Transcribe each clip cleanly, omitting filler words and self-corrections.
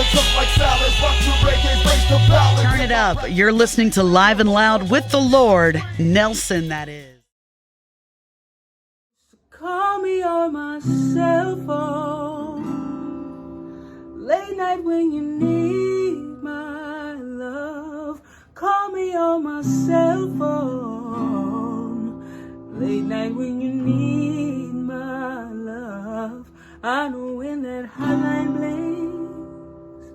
ballads up like salads. Rock to reggae, bass to ballads. Turn it up. You're listening to Live and Loud with the Lord, Nelson, that is. Call me on my cell phone, late night when you need my love. Call me on my cell phone, late night when you need my love. I know when that hotline blinks,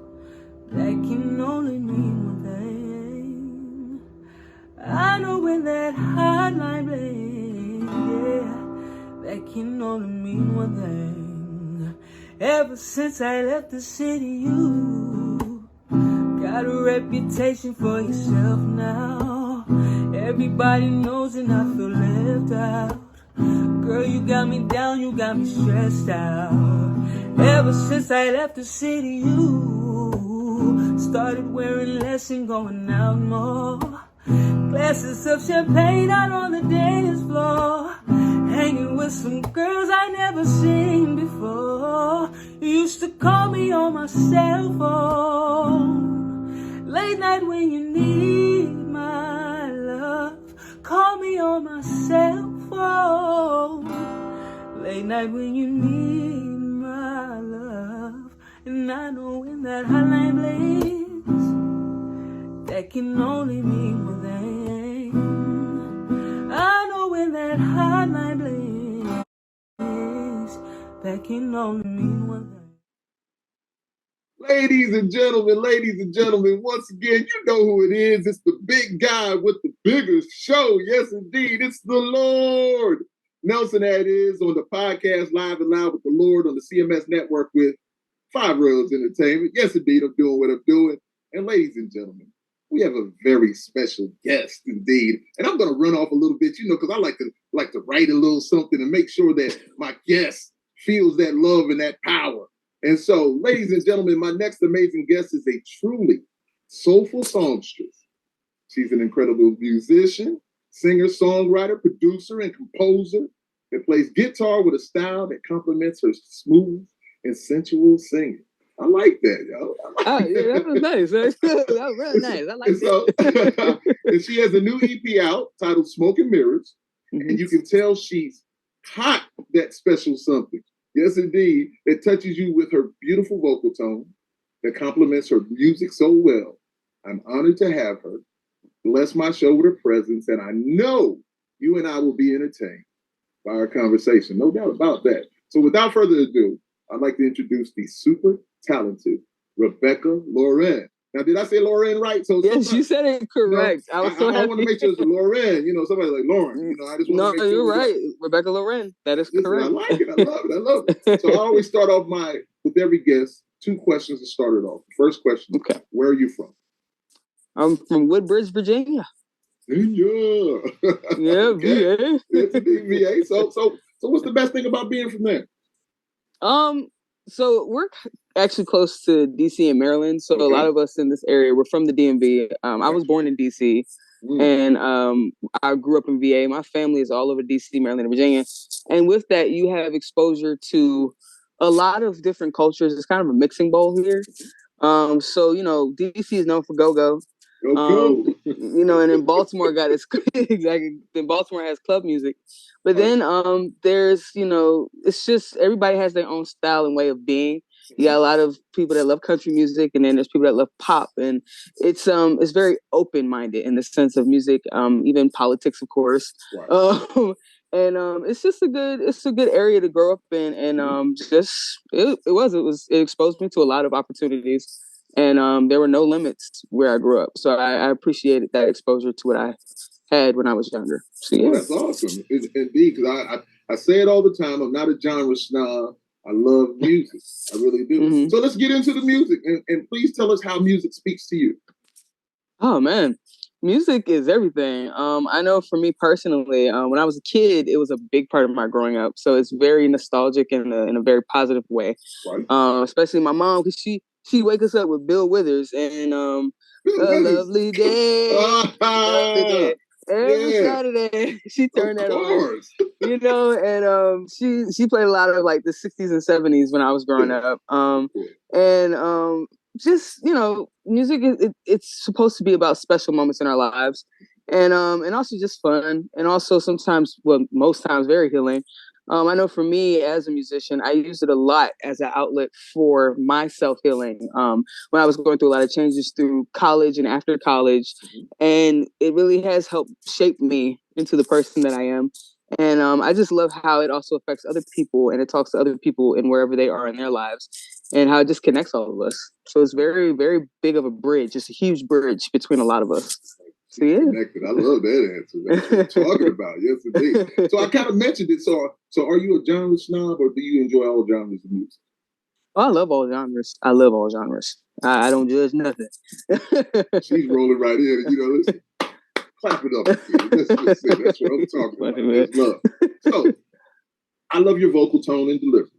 that can only mean one thing. I know when that hotline blinks, yeah, that can only mean one thing. Ever since I left the city, you got a reputation for yourself now. Everybody knows and I feel left out. Girl, you got me down, you got me stressed out. Ever since I left the city, you started wearing less and going out more. Glasses of champagne out on the dance floor, hanging with some girls I never seen before. You used to call me on my cell phone, late night when you need my love. Call me on my cell phone, late night when you need my love. And I know when that hotline blinks, that can only mean one thing. I know when that hotline blinks, that can only mean one thing. Ladies and gentlemen, once again, you know who it is. It's the big guy with the biggest show. Yes, indeed. It's the Lord. Nelson, that is, on the podcast Live and Loud with the Lord on the CMS network with Five Rails Entertainment. Yes, indeed, I'm doing what I'm doing. And ladies and gentlemen, we have a very special guest indeed. And I'm going to run off a little bit, because I like to write a little something and make sure that my guest feels that love and that power. And so, ladies and gentlemen, my next amazing guest is a truly soulful songstress. She's an incredible musician, singer, songwriter, producer, and composer that plays guitar with a style that complements her smooth and sensual singing. I like that, yo. Yeah, that was nice. That was really nice. I like that. And she has a new EP out titled Smoke and Mirrors. Mm-hmm. And you can tell she's hot, that special something. Yes, indeed. That touches you with her beautiful vocal tone that complements her music so well. I'm honored to have her bless my show with her presence, and I know you and I will be entertained by our conversation. No doubt about that. So without further ado, I'd like to introduce the super talented Rebekah Laur'En. Now, did I say Laur'En right? So yes, you said it correct. I was so happy. I want to make sure it's Laur'En. Somebody like Lauren. I just want to make sure. No, you're right. Rebekah Laur'En. That is correct. I like it. I love it. So I always start off with every guest, 2 questions to start it off. First question, okay. Where are you from? I'm from Woodbridge, Virginia. Yeah. Yeah, VA. That's indeed VA. So what's the best thing about being from there? So we're actually close to DC and Maryland. So a lot of us in this area, we're from the DMV. I was born in DC and I grew up in VA. My family is all over DC, Maryland, and Virginia. And with that, you have exposure to a lot of different cultures. It's kind of a mixing bowl here. So, DC is known for go-go. And then Baltimore got its exactly. Then Baltimore has club music, but then there's it's just everybody has their own style and way of being. You got a lot of people that love country music, and then there's people that love pop, and it's very open minded in the sense of music, even politics, of course. Right. It's just a good area to grow up in, and it exposed me to a lot of opportunities. And there were no limits where I grew up. So I appreciated that exposure to what I had when I was younger. So, yeah. Oh, that's awesome. Indeed, because I say it all the time. I'm not a genre snob. I love music. I really do. Mm-hmm. So let's get into the music. And please tell us how music speaks to you. Oh, man. Music is everything. I know for me personally, when I was a kid, it was a big part of my growing up. So it's very nostalgic in a very positive way. Right. Especially my mom, because she'd wake us up with Bill Withers and a lovely day. Every Saturday, she turned that on. And she played a lot of like the 60s and 70s when I was growing up. just, music it's supposed to be about special moments in our lives, and also just fun, and also sometimes, well, most times, very healing. I know for me as a musician, I use it a lot as an outlet for my self healing. When I was going through a lot of changes through college and after college, and it really has helped shape me into the person that I am. And I just love how it also affects other people, and it talks to other people and wherever they are in their lives, and how it just connects all of us. So it's very, very big of a bridge. It's a huge bridge between a lot of us. So, yeah. Connected. I love that answer. That's what I'm talking about. Yes, indeed. So I kind of mentioned it. So are you a genre snob, or do you enjoy all genres of music? Oh, I love all genres. I love all genres. I don't judge nothing. She's rolling right in. Listen, clap it up. That's what I'm talking about. That's love. So I love your vocal tone and delivery.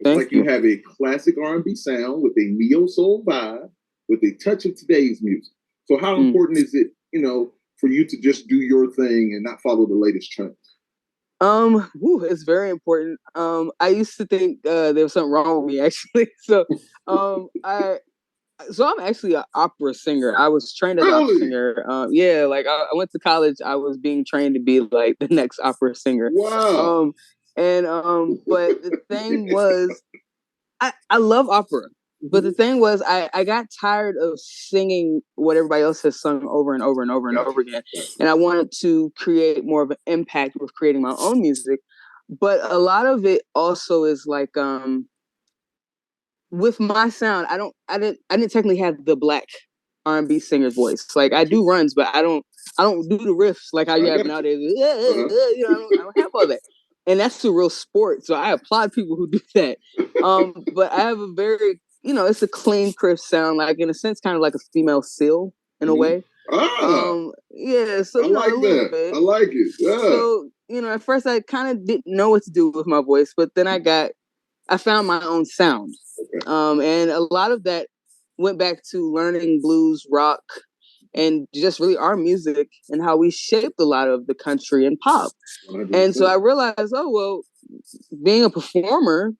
It's like you have a classic R&B sound with a neo soul vibe with a touch of today's music. So how important is it, for you to just do your thing and not follow the latest trends? It's very important. I used to think there was something wrong with me, actually. So I'm actually an opera singer. I was trained as an opera singer. I went to college. I was being trained to be like the next opera singer. Wow. But the thing was, I love opera. But the thing was, I got tired of singing what everybody else has sung over and over and over and over again. And I wanted to create more of an impact with creating my own music. But a lot of it also is like, with my sound, I didn't technically have the black R&B singer's voice. Like, I do runs, but I don't do the riffs like how you have nowadays. I don't have all that. And that's a real sport. So I applaud people who do that. But I have a very, it's a clean, crisp sound, like in a sense, kind of like a female Seal in a way. Yeah. So I like that. Bit. I like it. Yeah. So, at first I kind of didn't know what to do with my voice, but then I found my own sound. And a lot of that went back to learning blues, rock, and just really our music and how we shaped a lot of the country and pop. 100%. And so I realized, being a performer,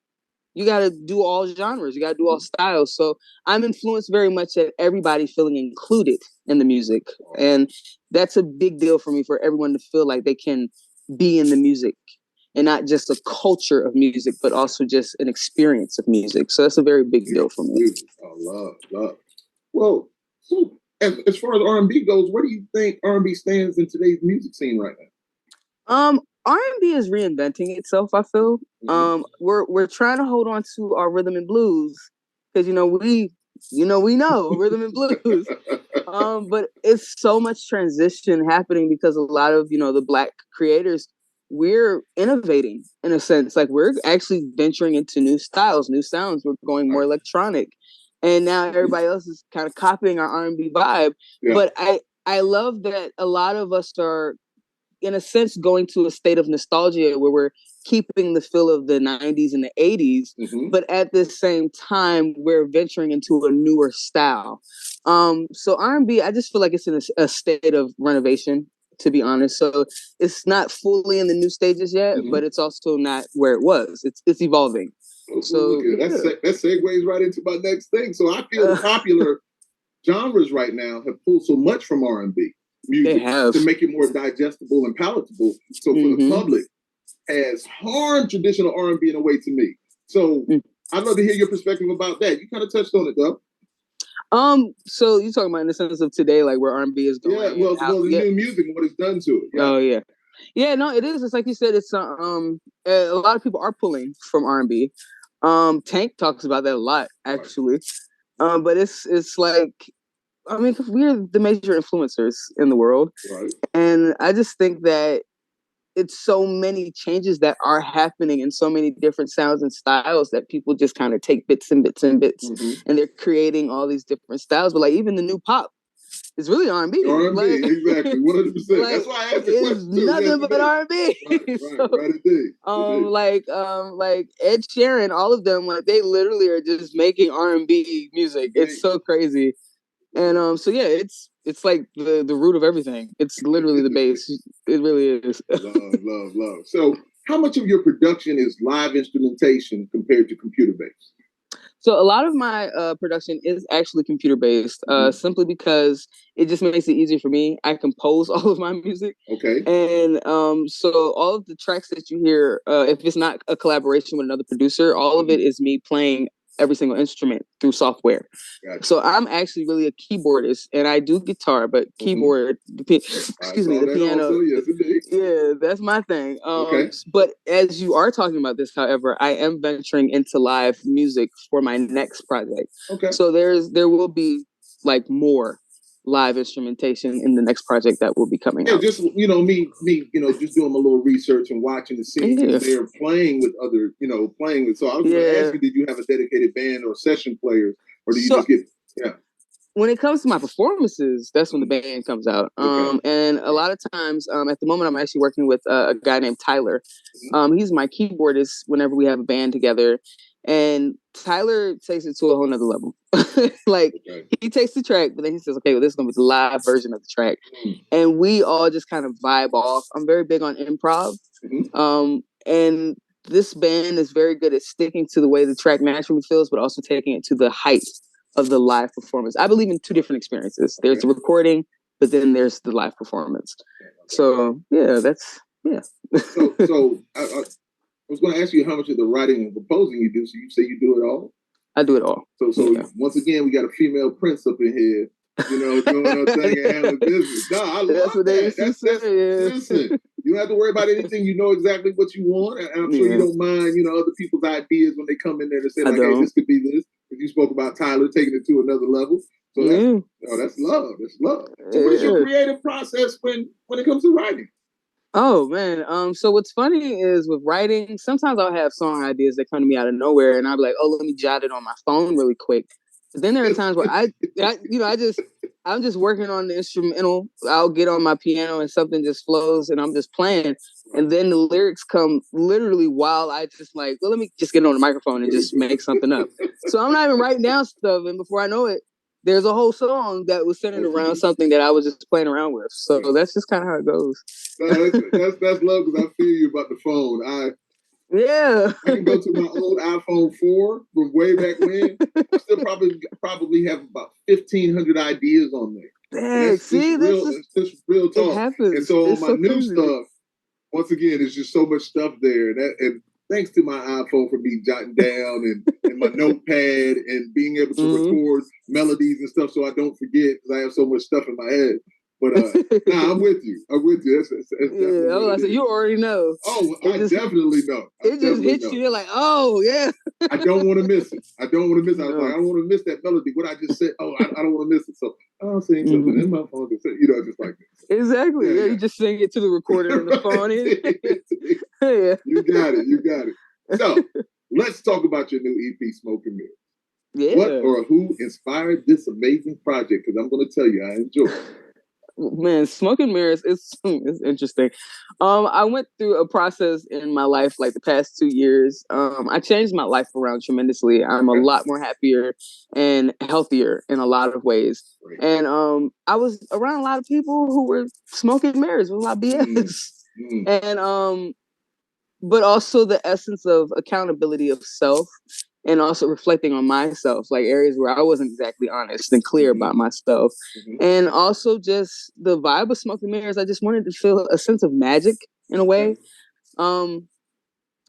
you got to do all genres. You got to do all styles. So I'm influenced very much at everybody feeling included in the music. And that's a big deal for me, for everyone to feel like they can be in the music. And not just a culture of music, but also just an experience of music. So that's a very big deal for me. Love. Well, so as far as R&B goes, where do you think R&B stands in today's music scene right now? R&B is reinventing itself, I feel. We're trying to hold on to our rhythm and blues because we know rhythm and blues. But it's so much transition happening because a lot of the Black creators, we're innovating in a sense. Like, we're actually venturing into new styles, new sounds. We're going more electronic, and now everybody else is kind of copying our R&B vibe. Yeah. But I love that a lot of us are, in a sense, going to a state of nostalgia where we're keeping the feel of the 90s and the 80s, but at the same time, we're venturing into a newer style. So R&B, I just feel like it's in a state of renovation, to be honest. So it's not fully in the new stages yet, but it's also not where it was. It's evolving. So that segues right into my next thing. So I feel popular genres right now have pulled so much from R&B music to make it more digestible and palatable. So for the public, has harmed traditional R&B in a way to me. So I'd love to hear your perspective about that. You kind of touched on it, though. So you're talking about in the sense of today, like where R&B is going. Yeah, well, the new music and what it's done to it. Yeah. Oh yeah, yeah. No, it is. It's like you said. It's a lot of people are pulling from R&B. Tank talks about that a lot, actually. Right. But it's like, I mean, we're the major influencers in the world, right? And I just think that it's so many changes that are happening in so many different sounds and styles that people just kind of take bits and bits and bits, and they're creating all these different styles. But like, even the new pop is really R&B. R&B, like, exactly, 100%. Like, that's why I asked the question. It's nothing but R&B. Like Ed Sheeran, all of them, like, they literally are just making R&B music. It's so crazy. And so yeah, it's like the root of everything. It's literally the base. It really is. Love. So how much of your production is live instrumentation compared to computer based? So a lot of my production is actually computer based, simply because it just makes it easier for me. I compose all of my music. Okay. And so all of the tracks that you hear, if it's not a collaboration with another producer, all of it is me playing every single instrument through software. Gotcha. So I'm actually really a keyboardist, and I do guitar, but keyboard, the piano. Also, yes, indeed. Yeah, that's my thing. Okay. But as you are talking about this, however, I am venturing into live music for my next project. Okay. So there will be like more live instrumentation in the next project that will be coming out. Just me, just doing my little research and watching the scenes they're playing with other, playing with. So I was going to ask you, did you have a dedicated band or session players, or do you just get When it comes to my performances, that's when the band comes out. And a lot of times, at the moment, I'm actually working with a guy named Tyler. He's my keyboardist whenever we have a band together. And Tyler takes it to a whole nother level. He takes the track, but then he says, okay, well, this is going to be the live version of the track. And we all just kind of vibe off. I'm very big on improv. And this band is very good at sticking to the way the track naturally feels, but also taking it to the height of the live performance. I believe in two different experiences. There's the recording, but then there's the live performance. So, So I was going to ask you how much of the writing and composing you do. So you say you do it all? I do it all. So once again, we got a female prince up in here, doing her thing and handling business. No, I love that. Listen, you don't have to worry about anything. You know exactly what you want. And I'm sure you don't mind, other people's ideas when they come in there to say, like, hey, this could be this. If you spoke about Tyler taking it to another level. So that's love. That's love. So what is your creative process when it comes to writing? Oh man. So what's funny is with writing, sometimes I'll have song ideas that come to me out of nowhere, and I'll be like, oh, let me jot it on my phone really quick. But then there are times where I'm just working on the instrumental. I'll get on my piano and something just flows, and I'm just playing, and then the lyrics come literally while I just like, well, let me just get on the microphone and just make something up. So I'm not even writing down stuff, and before I know it, there's a whole song that was centered around something that I was just playing around with. So that's just kind of how it goes. That's love, because I feel you about the phone. I can go to my old iPhone 4 from way back when. I still probably have about 1,500 ideas on there. That's just real talk. It happens. And so on my new stuff, once again, there's just so much stuff there. And thanks to my iPhone for me jotting down and my notepad and being able to record melodies and stuff so I don't forget, because I have so much stuff in my head. But I'm with you. That's You already know. Oh, I definitely know. It just hits you. You're like, oh yeah. I don't want to miss it. I was like, I don't want to miss that melody. What I just said. Oh, I don't want to miss it. So I'll sing something in my phone. Just like this. Exactly. Yeah, you just sing it to the recorder in the phone. You got it. So let's talk about your new EP, Smoke and Mirrors. Yeah. What or who inspired this amazing project? Because I'm going to tell you, I enjoy it. Man, Smoke and Mirrors is interesting. I went through a process in my life like the past 2 years. I changed my life around tremendously. I'm a lot more happier and healthier in a lot of ways. And I was around a lot of people who were smoking mirrors with a lot of BS. And but also the essence of accountability of self, and also reflecting on myself, like areas where I wasn't exactly honest and clear about myself. And also just the vibe of Smoke and Mirrors. I just wanted to feel a sense of magic in a way.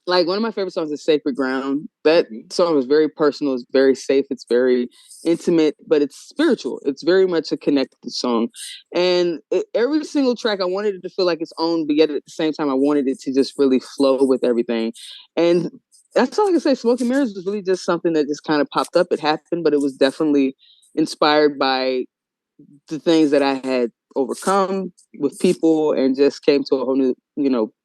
Like one of my favorite songs is Sacred Ground. That song is very personal. It's very safe. It's very intimate, but it's spiritual. It's very much a connected song. And every single track, I wanted it to feel like its own, but yet at the same time, I wanted it to just really flow with everything. And that's all I can say. Smoke and Mirrors was really just something that just kind of popped up. It happened, but it was definitely inspired by the things that I had overcome with people, and just came to a whole new,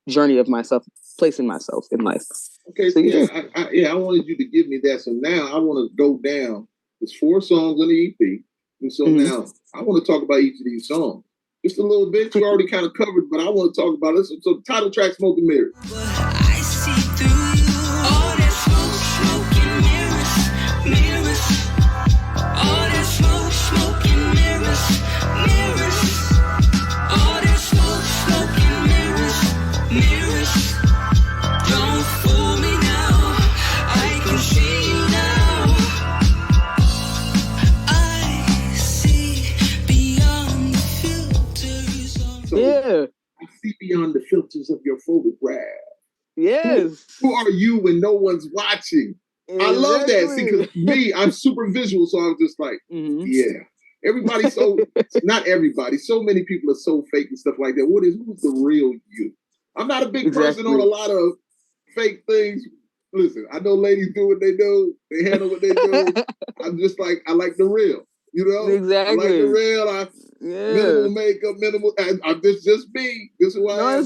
journey of myself, placing myself in life. Okay, so I wanted you to give me that. So now I want to go down. There's 4 songs on the EP, and so now I want to talk about each of these songs just a little bit. You already kind of covered, but I want to talk about this. So the title track, Smoke and Mirrors. I see through you. All that smoke and mirrors. All that smoke and mirrors. All that smoke and mirrors. Don't fool me now. I can see you now. Yes. Who are you when no one's watching? Exactly. I love that. See, because me, I'm super visual, so I'm just like, yeah. Everybody not everybody, so many people are so fake and stuff like that. Who's the real you? I'm not a big person on a lot of fake things. Listen, I know ladies do what they do. They handle what they do. I'm just like, I like the real. You know? Exactly. I like the real. Minimal makeup, minimal. This just me. This is who I am.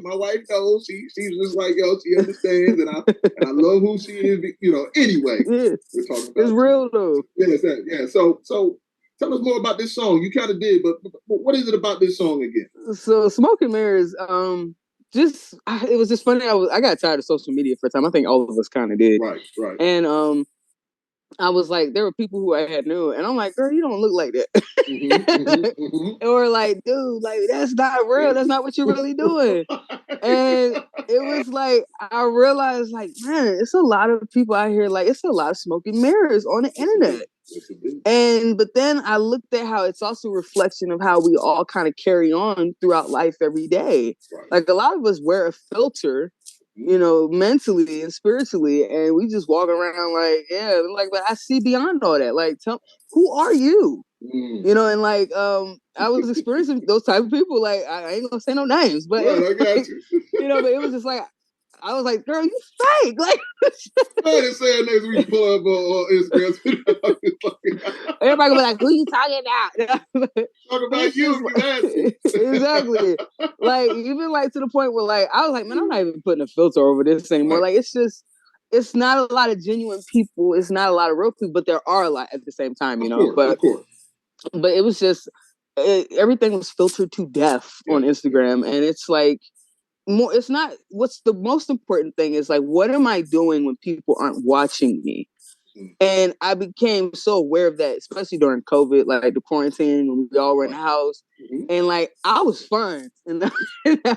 My wife knows. She's just like, yo, she understands, and I love who she is. You know. Anyway, we're talking about it's real though. Yeah. So tell us more about this song. You kind of did, but what is it about this song again? So Smoke and Mirrors, it was just funny. I got tired of social media for a time. I think all of us kind of did. Right. And I was like, there were people who I had knew, and I'm like, girl, you don't look like that. Or like, dude, like that's not real. That's not what you're really doing. And it was like, I realized, like, man, it's a lot of people out here. Like, it's a lot of smoke and mirrors on the internet. But then I looked at how it's also a reflection of how we all kind of carry on throughout life every day. Right. Like a lot of us wear a filter, you know, mentally and spiritually, and we just walk around like, yeah, like, but I see beyond all that. Like, who are you? You know, and like, I was experiencing those type of people. Like, I ain't gonna say no names, but I got you know, but it was just like, I was like, girl, you fake. Like, I didn't say it next week. Pull up on Instagram. Everybody gonna be like, who you talking about? Talk about you. Exactly. Like, even like to the point where like, I was like, man, I'm not even putting a filter over this anymore. Right. Like, it's not a lot of genuine people. It's not a lot of real people, but there are a lot at the same time, you know? Of course. But it was just, everything was filtered to death on Instagram. And it's like, it's not, what's the most important thing is like, what am I doing when people aren't watching me? And I became so aware of that, especially during COVID, like the quarantine, when we all were in the house. And like, I was fine in the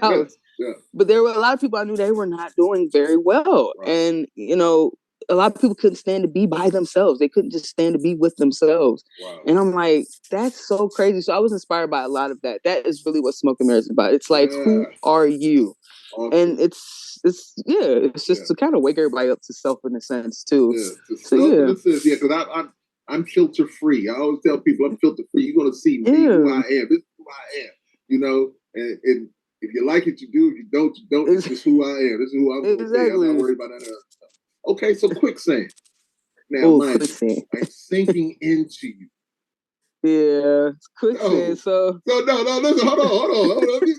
house. Yeah. But there were a lot of people I knew they were not doing very well. Right. And, you know, a lot of people couldn't stand to be by themselves. They couldn't just stand to be with themselves. Wow. And I'm like, that's so crazy. So I was inspired by a lot of that. That is really what Smoke and Mirrors is about. It's like, who are you? Awesome. And it's just to kind of wake everybody up to self in a sense too. Because I'm filter free. I always tell people I'm filter free. You're gonna see me who I am. This is who I am. You know, and if you like it, you do. If you don't, you don't. This is who I am. This is who I'm gonna be. I'm not worried about that other stuff. Okay, so quicksand. Now, quicksand. I'm sinking into you. Yeah, quicksand. So no, listen, hold on. Let me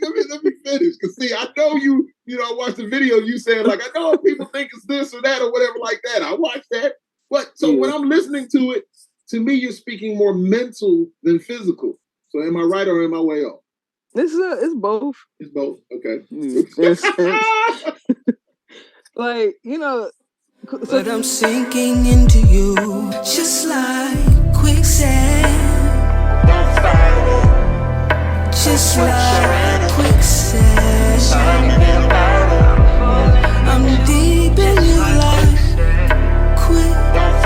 finish. Cause see, I know you know, I watched the video you saying like, I know people think it's this or that or whatever like that. I watched that. But so when I'm listening to it, to me, you're speaking more mental than physical. So am I right or am I way off? It's both. It's both. Okay. Like, you know, but I'm sinking into you just like quicksand. Just like quicksand. I'm deep in your life. Quicksand.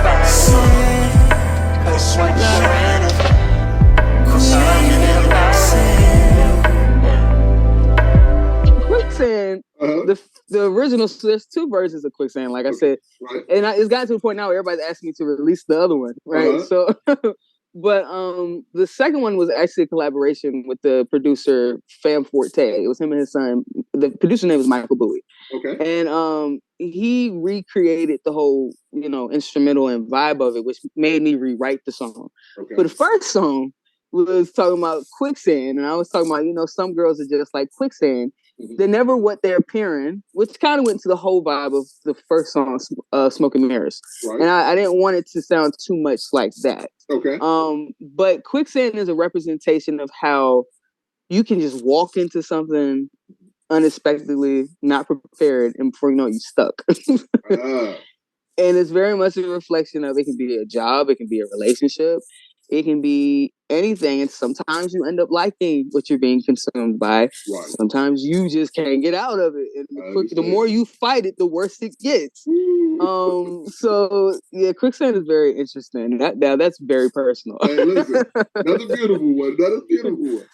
Quicksand. The original, so there's two versions of Quicksand, like I said. Right. And it's gotten to a point now where everybody's asking me to release the other one, right? So but the second one was actually a collaboration with the producer Fam Forte. It was him and his son. The producer name was Michael Bowie. Okay. And he recreated the whole, you know, instrumental and vibe of it, which made me rewrite the song. Okay. But the first song was talking about quicksand, and I was talking about, you know, some girls are just like quicksand. They're never what they're appearing, which kind of went to the whole vibe of the first song, Smoke and Mirrors. Right. And I didn't want it to sound too much like that. Okay. But quicksand is a representation of how you can just walk into something unexpectedly, not prepared, and before you know it, you're stuck. And it's very much a reflection of, it can be a job, it can be a relationship, it can be anything. And sometimes you end up liking what you're being consumed by. Right. Sometimes you just can't get out of it. And the more you fight it, the worse it gets. So yeah, quicksand is very interesting. That's very personal. Hey, listen, another beautiful one.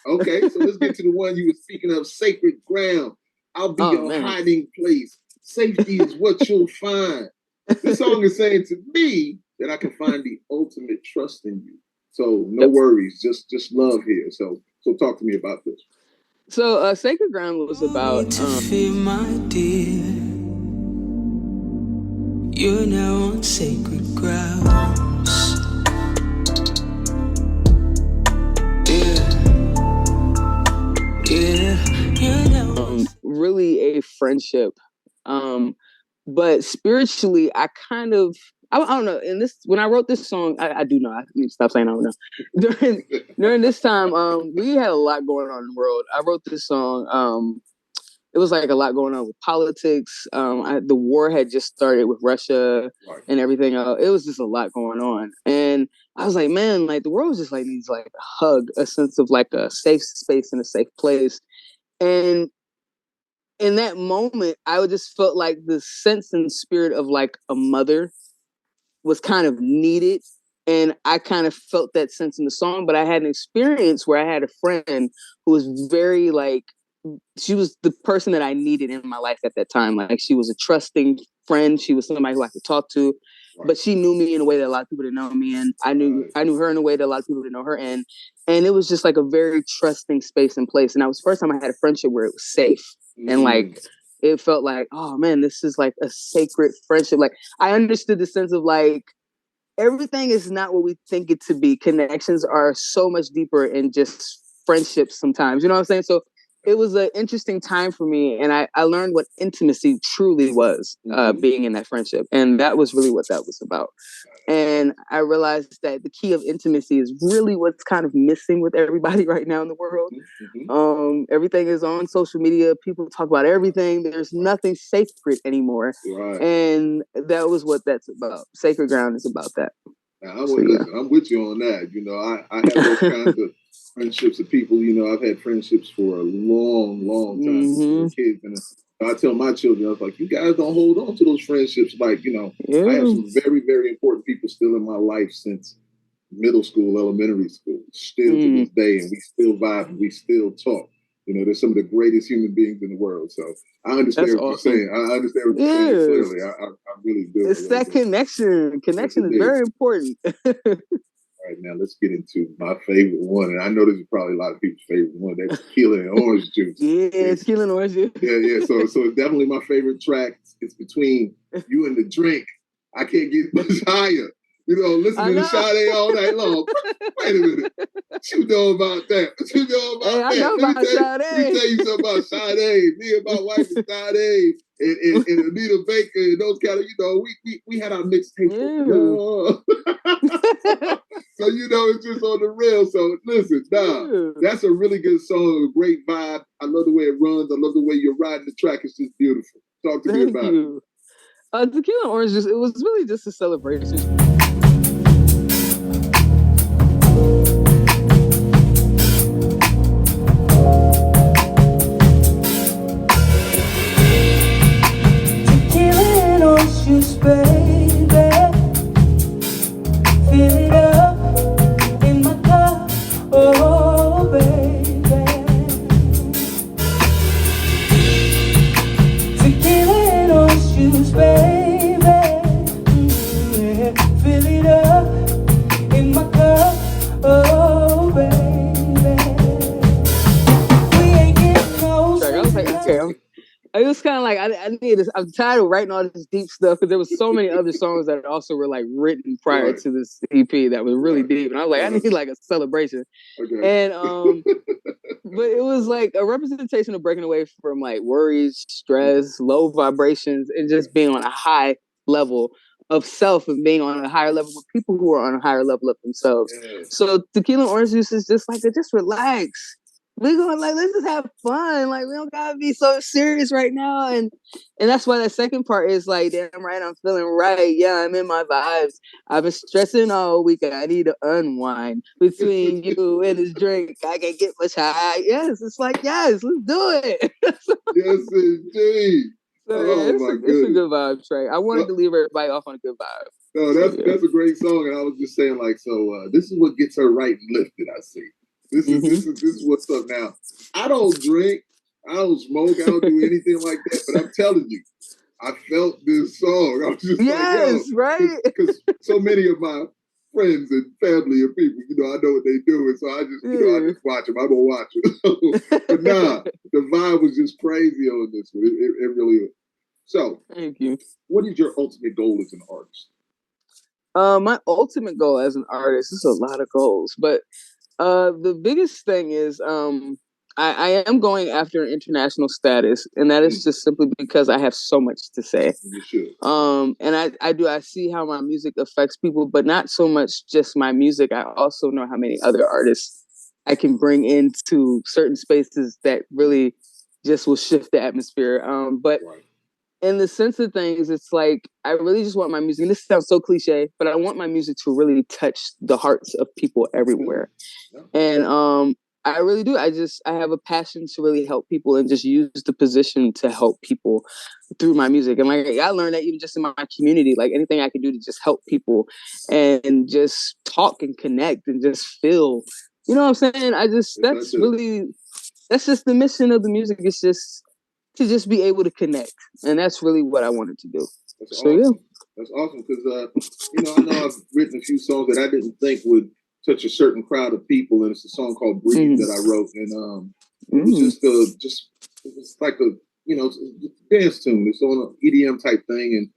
Okay, so let's get to the one you were speaking of, Sacred Ground. I'll be your hiding place. Safety is what you'll find. This song is saying to me that I can find the ultimate trust in you. So no worries, just love here. So talk to me about this. So Sacred Ground was about my dear. You're now on sacred grounds. Yeah, you're now really a friendship. But spiritually, I don't know. In this, when I wrote this song, I do know. I need to stop saying I don't know. During this time, we had a lot going on in the world. I wrote this song. It was like a lot going on with politics. The war had just started with Russia and everything else. It was just a lot going on, and I was like, man, like the world just like needs like a hug, a sense of like a safe space and a safe place, and in that moment, I just felt like the sense and spirit of like a mother was kind of needed. And I kind of felt that sense in the song, but I had an experience where I had a friend who was very like, she was the person that I needed in my life at that time. Like she was a trusting friend. She was somebody who I could talk to, but she knew me in a way that a lot of people didn't know me in. I knew her in a way that a lot of people didn't know her in. And it was just like a very trusting space and place. And that was the first time I had a friendship where it was safe. And like, it felt like, oh man, this is like a sacred friendship. Like I understood the sense of like, everything is not what we think it to be. Connections are so much deeper in just friendships sometimes. You know what I'm saying? So it was an interesting time for me. And I learned what intimacy truly was, being in that friendship. And that was really what that was about. And I realized that the key of intimacy is really what's kind of missing with everybody right now in the world. Everything is on social media. People talk about everything. There's nothing sacred anymore. And that was what that's about. Sacred Ground is about that. Listen, I'm with you on that. You know, I have those kinds of friendships with people. You know, I've had friendships for a long time with kids. And I tell my children, I was like, you guys don't hold on to those friendships. Like, you know, I have some very, very important people still in my life since middle school, elementary school, still to this day. And we still vibe and we still talk. You know, they're some of the greatest human beings in the world. So I understand what you're saying. I understand what you're saying clearly. I really do. It's that connection. Connection is very important. All right, now let's get into my favorite one. And I know this is probably a lot of people's favorite one. That's Tequila and Orange Juice. It's Tequila and Orange Juice. Yeah. So it's definitely my favorite track. It's between you and the drink. I can't get much higher. You know, listening to Sade all night long. Wait a minute. What you know about that? What you know about that? I know about Sade. Let me tell you something about Sade. Me and my wife is Sade and Anita Baker and those kind of, you know, we had our mixtape. So, you know, it's just on the real. So, listen, that's a really good song, a great vibe. I love the way it runs. I love the way you're riding the track. It's just beautiful. Talk to me about it. Tequila and Orange Juice, it was really just a celebration. Tequila and orange juice, baby. Fill it up in my cup, oh baby. Tequila and orange juice, baby. Fill it up in my cup, oh baby. We ain't getting no. I was like, okay. It was kind of like I needed this. I'm tired of writing all this deep stuff because there was so many other songs that also were like written prior to this EP that was really deep, and I was like, I need like a celebration. And but it was like a representation of breaking away from like worries, stress, low vibrations, and just being on a high level of self and being on a higher level with people who are on a higher level of themselves. So Tequila and Orange Juice is just like just relax. We're going like, let's just have fun. Like, we don't gotta be so serious right now. And that's why that second part is like, damn right, I'm feeling right. Yeah, I'm in my vibes. I've been stressing all week. I need to unwind between you and this drink. I can't get much high. Yes, it's like, yes, let's do it. Yes, indeed. So, it's a good vibe track. I wanted to leave everybody off on a good vibe. No, that's a great song. And I was just saying, like, so this is what gets her right and lifted, I see. This is what's up now. I don't drink, I don't smoke, I don't do anything like that. But I'm telling you, I felt this song. I was just yes, like, yo, right? because so many of my friends and family and people, I know what they do, and so I just, I just watch them. I'm gonna watch it. But nah, the vibe was just crazy on this one. It really was. So, thank you. What is your ultimate goal as an artist? My ultimate goal as an artist is a lot of goals, but the biggest thing is I am going after an international status, and that is just simply because I have so much to say. You should. And I see how my music affects people, but not so much just my music. I also know how many other artists I can bring into certain spaces that really just will shift the atmosphere. But in the sense of things, it's like I really just want my music, and this sounds so cliche, but I want my music to really touch the hearts of people everywhere. And I really do. I have a passion to really help people and just use the position to help people through my music. And like I learned that even just in my community, like anything I can do to just help people and just talk and connect and just feel, you know what I'm saying? That's just the mission of the music. It's just to just be able to connect. And that's really what I wanted to do. That's awesome. That's awesome because, I know I've written a few songs that I didn't think would touch a certain crowd of people, and it's a song called "Breathe" that I wrote, and it was it's like a it's a dance tune. It's on an EDM type thing, and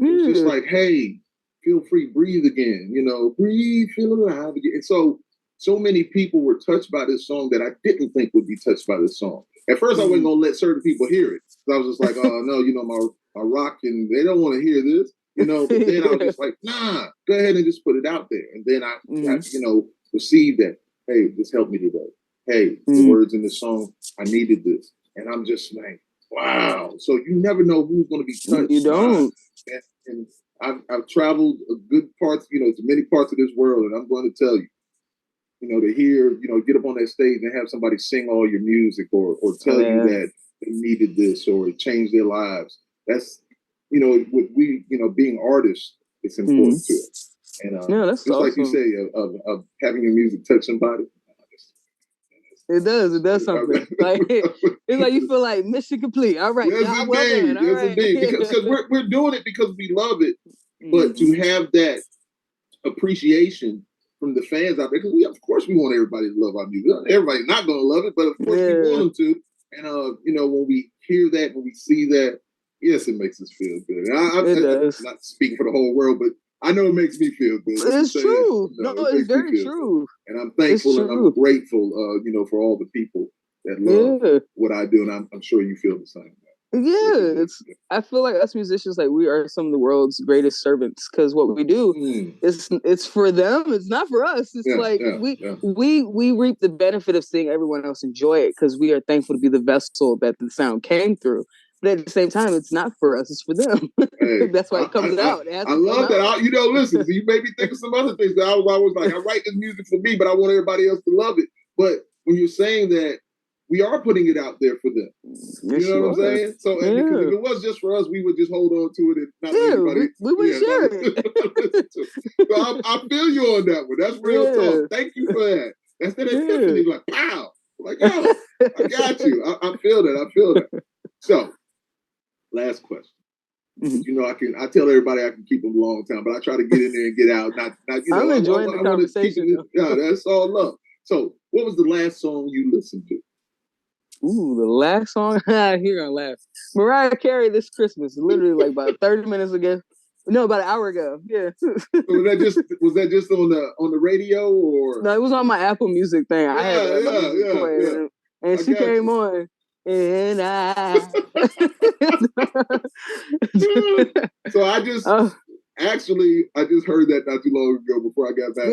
it's just like, hey, feel free, breathe again, breathe, feel alive again. And so many people were touched by this song that I didn't think would be touched by this song. At first, I wasn't gonna let certain people hear it. So I was just like, oh no, my rock, and they don't want to hear this. But then I was just like, nah, go ahead and just put it out there. And then I received that, hey, this helped me today. Hey, the words in this song, I needed this. And I'm just like, wow. So you never know who's going to be touched. You don't. And I've traveled a good parts, to many parts of this world. And I'm going to tell you, to hear, get up on that stage and have somebody sing all your music or tell you that they needed this or it changed their lives. That's, with we, being artists, it's important to us. And that's just awesome. Like you say, of having your music touch somebody. It does something. Like it's like you feel like mission complete. All right, yes, well indeed. done. Yes, indeed. Because we're doing it because we love it, but to have that appreciation from the fans out there, because of course we want everybody to love our music. Everybody's not going to love it, but of course we want them to. And when we hear that, when we see that, yes, it makes us feel good. And I'm not speaking for the whole world, but I know it makes me feel good. It's true. It's very true. And I'm thankful and I'm grateful, for all the people that love what I do. And I'm sure you feel the same way. Yeah, I feel like us musicians, like we are some of the world's greatest servants because what we do it's for them. It's not for us. It's we reap the benefit of seeing everyone else enjoy it because we are thankful to be the vessel that the sound came through. But at the same time, it's not for us; it's for them. Hey, that's why it comes out. I love that. Listen, you made me think of some other things that I was like, I write this music for me, but I want everybody else to love it. But when you're saying that, we are putting it out there for them. Yes, you know what I'm saying? So, because if it was just for us, we would just hold on to it and not let anybody. We would share it. So I feel you on that one. That's real talk. Thank you for that. That's that epiphany. Like, wow. Like, yo, I got you. I feel that. So, last question. I tell everybody I can keep them a long time, but I try to get in there and get out. I'm enjoying the conversation. That's all love. So, what was the last song you listened to? Ooh, the last song? You're gonna laugh. Mariah Carey, This Christmas, literally like about 30 minutes ago. No, about an hour ago. Yeah. Was that just on the radio or? No, it was on my Apple Music thing. I had it. And she came on. And So I just heard that not too long ago before I got back.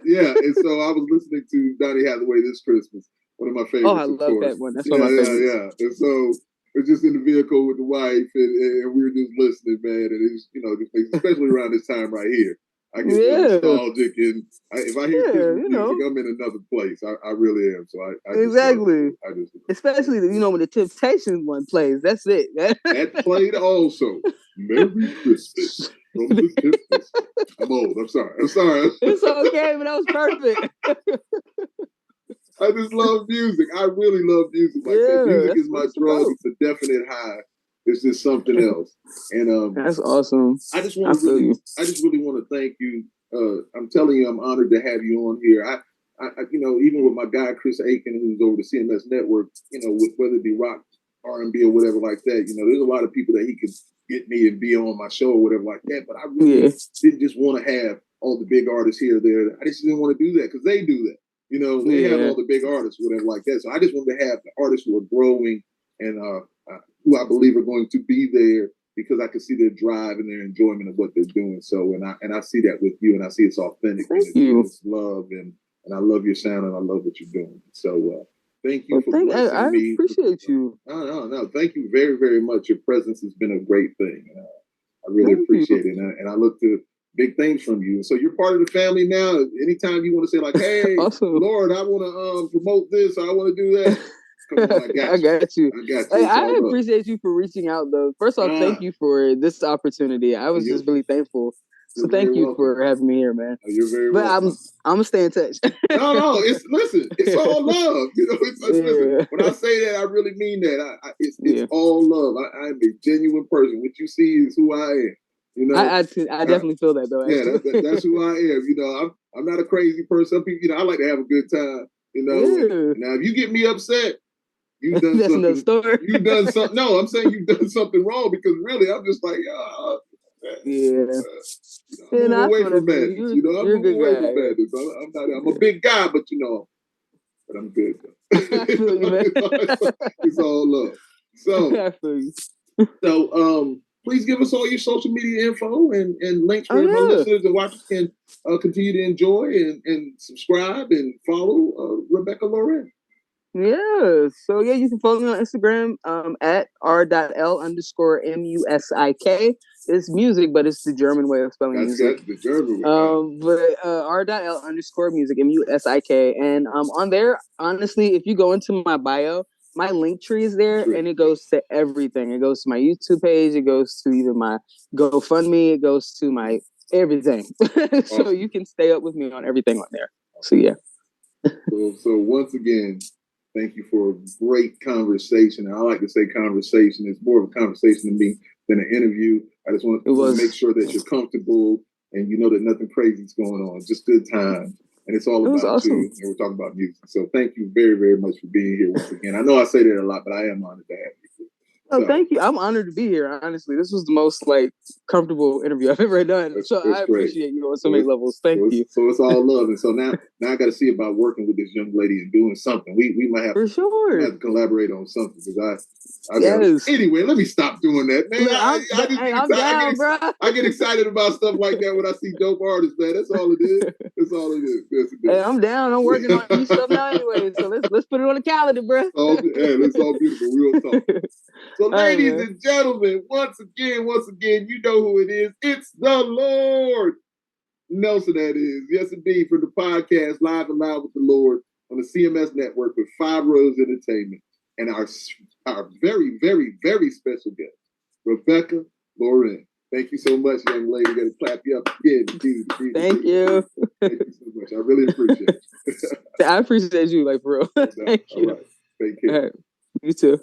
Yeah. And so I was listening to Donny Hathaway, This Christmas. One of my favorites. Oh, I love that one. That's one of my favorites. Yeah. And so we're just in the vehicle with the wife, and we were just listening, man. And it's especially around this time right here, I get nostalgic, and if I hear Christmas music, I'm in another place. I really am. So I exactly. Just especially when the Temptations one plays. That's it. That played also. Merry Christmas from the Temptations. I'm old. I'm sorry. It's okay, but that was perfect. I just love music. I really love music. Like that. Music is my drug. It's a definite high. it's just something else. And that's awesome. I just really want to thank you. I'm telling you, I'm honored to have you on here. I even with my guy Chris Aiken, who's over the CMS network, with whether it be rock, R&B, or whatever like that, there's a lot of people that he could get me and be on my show or whatever like that. But I really didn't just want to have all the big artists here or there. I just didn't want to do that because they do that. They have all the big artists, whatever like that. So I just wanted to have the artists who are growing and who I believe are going to be there because I can see their drive and their enjoyment of what they're doing. So and I see that with you, and I see it's authentic. Thank you. It's love, and I love your sound, and I love what you're doing. So thank you for blessing me. I appreciate you. No. Thank you very, very much. Your presence has been a great thing. I really appreciate it, and I look to big things from you. So you're part of the family now. Anytime you want to say like, hey, awesome. Lord, I want to promote this, or I want to do that. Come on, I got you. I appreciate you for reaching out, though. First off, thank you for this opportunity. I was just really thankful. So thank you for having me here, man. You're very welcome. But I'm gonna stay in touch. No, it's all love. Listen, when I say that, I really mean that. It's all love. I'm a genuine person. What you see is who I am. I definitely feel that though. Actually. Yeah, that's who I am. I'm not a crazy person. Some people, I like to have a good time. Now if you get me upset, you've done that's something. No story. You've done something. No, I'm saying you've done something wrong because really, I'm just like, move away from madness. I'm moving away from madness. I'm a big guy, but I'm good. It's all love. So please give us all your social media info and links where my listeners and watchers can continue to enjoy and subscribe and follow Rebekah Laur'En. Yeah. So you can follow me on Instagram at r.l_musik. It's music, but it's the German way of spelling music. That's the German way. But r.l_music, MUSIK. And on there, honestly, if you go into my bio, my link tree is there, and it goes to everything. It goes to my YouTube page. It goes to even my GoFundMe. It goes to my everything. So you can stay up with me on everything on there. So yeah. So once again, thank you for a great conversation. And I like to say conversation. It's more of a conversation to me than an interview. I just want to make sure that you're comfortable and you know that nothing crazy is going on. Just good time. And it's all about you. And we're talking about music. So thank you very, very much for being here once again. I know I say that a lot, but I am honored to have you. Oh, thank you. I'm honored to be here. Honestly, this was the most comfortable interview I've ever done. So I appreciate you on so many levels. Thank you. So it's all love. And so now I got to see about working with this young lady and doing something. We might have to collaborate on something because anyway, let me stop doing that, man. I get excited about stuff like that when I see dope artists, man. That's all it is. That's all it is. Hey, I'm down. I'm working on new stuff now anyway. So let's put it on the calendar, bro. It's all beautiful. We'll talk. So, ladies and gentlemen, once again, you know who it is. It's the Lord Nelson, that is. Yes, indeed, from the podcast Live and Loud with the Lord on the CMS network with 5 Rose Entertainment and our very, very, very special guest, Rebekah Laur'En. Thank you so much, young lady. I'm going to clap you up again. Thank you. Thank you so much. I really appreciate it. I appreciate you, for real. Thank you. All right. Thank you. All right. You too.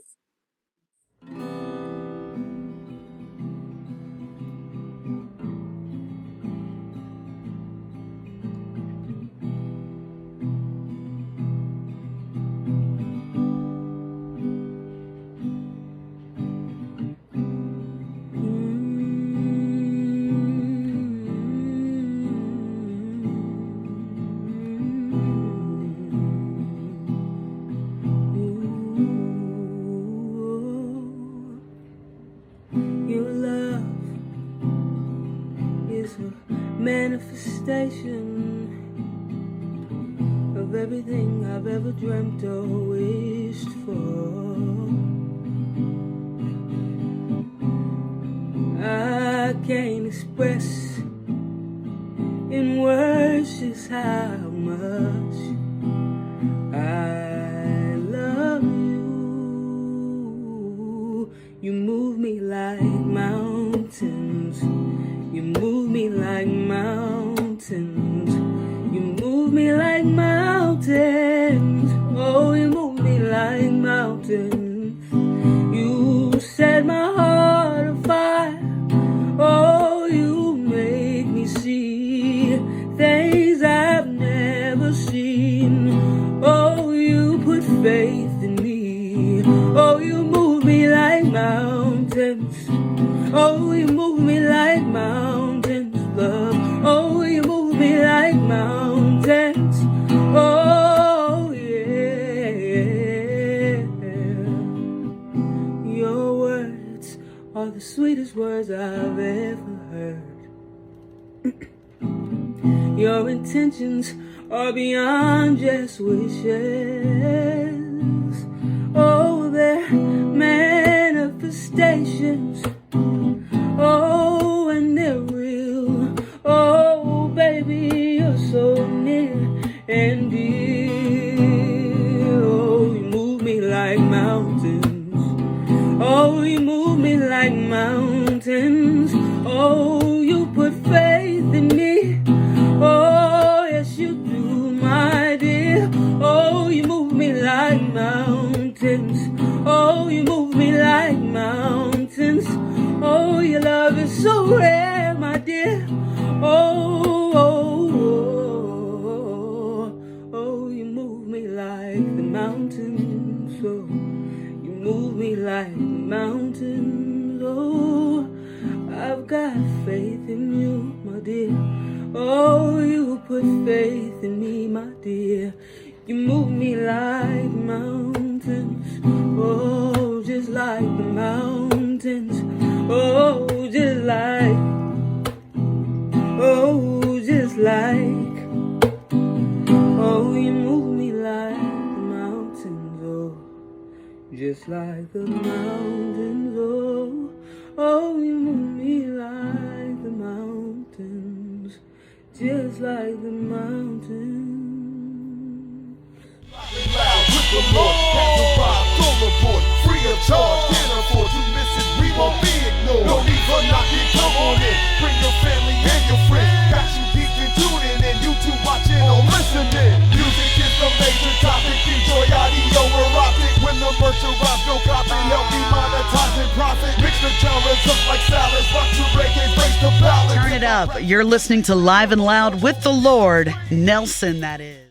Manifestation of everything I've ever dreamt or wished for. I can't express in words just how much I love you. You move me like mountains. You move me like mountains. You move me like mountains. Oh, you move me like mountains. You set my heart words I've ever heard. Your intentions are beyond just wishes. Oh, they're manifestations. Oh, and they're real. Oh, baby, you're so near and dear. Oh, you move me like mountains. Oh, you move me like mountains. Oh, you put faith in me. Oh, yes, you do, my dear. Oh, you move me like mountains. Oh, you move me like mountains. Oh, your love is so rare, my dear. Oh, oh, oh, oh, you move me like the mountains. Oh, you move me like the mountains. Oh, I've got faith in you, my dear. Oh, you put faith in me, my dear. You move me like mountains. Oh, just like the mountains. Oh, just like. Oh, just like. Oh, you move me like the mountains. Oh, just like the mountains. Oh, oh, you move me like the mountains. Just like the mountains. Loud with the Lord, have the vibe, full aboard, free of charge, can't afford to miss it, we won't be ignored. No need for knocking, come on in, bring your family and your friends. Got you geeked and tuning in, YouTube watching or listening. Music is the major topic, enjoy audio erotic. When the merch arrives, no copy, help me monetize and profit. Mix the genres up like salads, rock to reggae, break the ballad. Turn it up. You're listening to Live and Loud with the Lord, Nelson, that is.